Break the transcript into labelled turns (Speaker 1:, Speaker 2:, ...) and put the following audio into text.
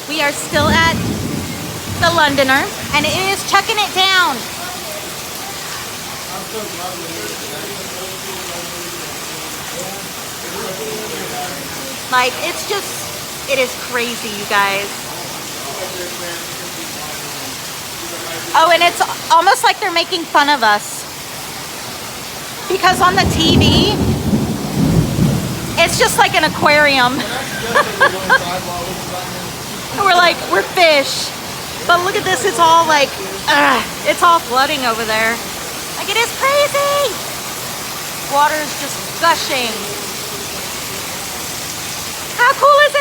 Speaker 1: We are still at the Londoner, and it is chucking it down. Like, it's just, it is crazy, you guys. Oh, and it's almost like they're making fun of us. Because on the TV, it's just like an aquarium. We're like, we're fish. But look at this, it's all like, it's all flooding over there. Like, it is crazy. Water is just gushing. How cool is